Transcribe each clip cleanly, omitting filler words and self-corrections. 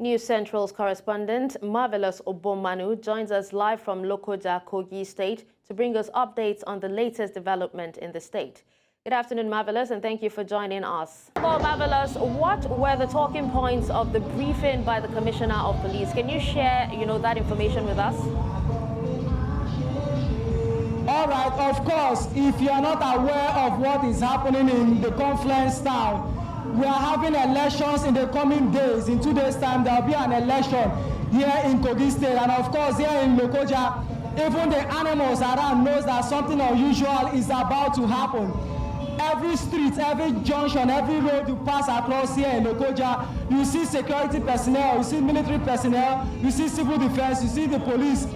News Central's correspondent, Marvelous Obomanu, joins us live from Lokoja, Kogi State, to bring us updates on the latest development in the state. Good afternoon, Marvelous, and thank you for joining us. Well, Marvelous, what were the talking points of the briefing by the Commissioner of Police? Can you share, that information with us? All right, of course, if you are not aware of what is happening in the Confluence town, we are having elections in the coming days. In 2 days' time, there will be an election here in Kogi State. And of course, here in Lokoja, even the animals around knows that something unusual is about to happen. Every street, every junction, every road you pass across here in Lokoja, you see security personnel, you see military personnel, you see civil defense, you see the police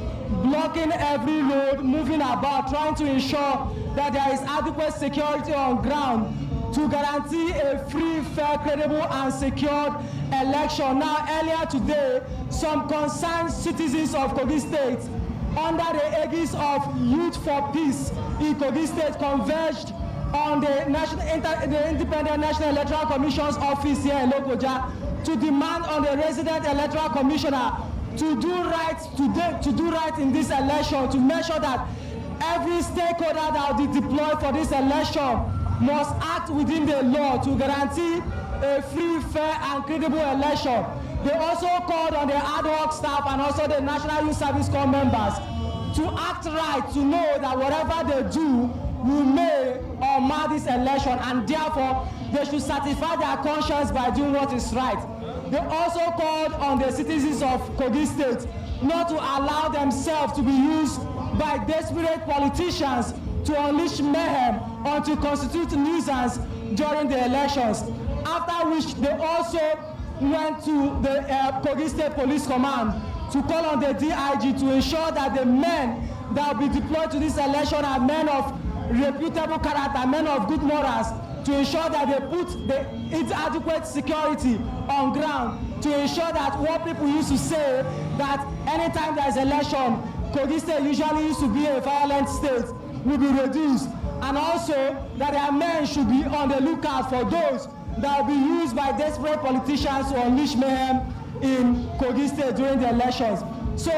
blocking every road, moving about, trying to ensure that there is adequate security on ground to guarantee a free, fair, credible, and secured election. Now, earlier today, some concerned citizens of Kogi State, under the aegis of Youth for Peace in Kogi State, converged on the Independent National Electoral Commission's office here in Lokoja to demand on the resident electoral commissioner to do right in this election, to make sure that every stakeholder that will be deployed for this election must act within the law to guarantee a free, fair, and credible election. They also called on the ad hoc staff and also the National Youth Service Corps members to act right, to know that whatever they do will may or mar this election, and therefore they should satisfy their conscience by doing what is right. They also called on the citizens of Kogi State not to allow themselves to be used by desperate politicians to unleash mayhem or to constitute nuisance during the elections. After which they also went to the Kogi State Police Command to call on the DIG to ensure that the men that will be deployed to this election are men of reputable character, men of good morals, to ensure that they put its adequate security on ground, to ensure that what people used to say, that anytime there is election, Kogi State usually used to be a violent state, will be reduced. And also that their men should be on the lookout for those that will be used by desperate politicians to unleash mayhem in Kogi State during the elections. So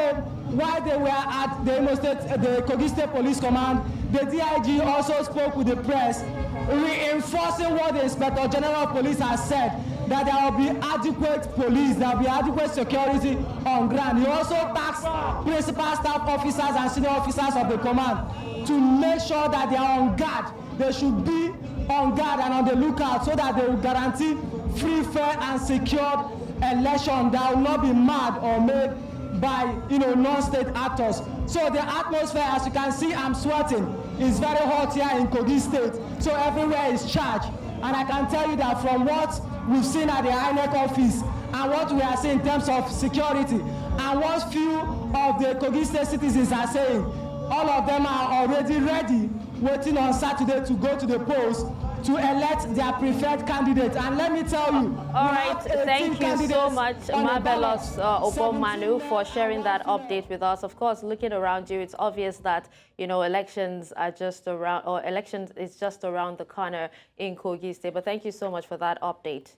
while they were at the Kogi State Police Command, the DIG also spoke with the press, reinforcing what the Inspector General of Police has said, that there will be adequate police, there will be adequate security on ground. He also tasked principal staff officers and senior officers of the command to make sure that they are on guard. They should be on guard and on the lookout so that they will guarantee free, fair, and secured election that will not be marred or made by non-state actors. So the atmosphere, as you can see, I'm sweating, is very hot here in Kogi State. So everywhere is charged. And I can tell you that from what we've seen at the INEC office and what we are seeing in terms of security and what few of the Kogi State citizens are saying, all of them are already ready, waiting on Saturday to go to the polls to elect their preferred candidate. And let me tell you, all right, thank you so much, Marvelous Obomanu, for sharing that update with us. Of course, looking around you, it's obvious that elections are just around, or elections is just around the corner in Kogi State. But thank you so much for that update.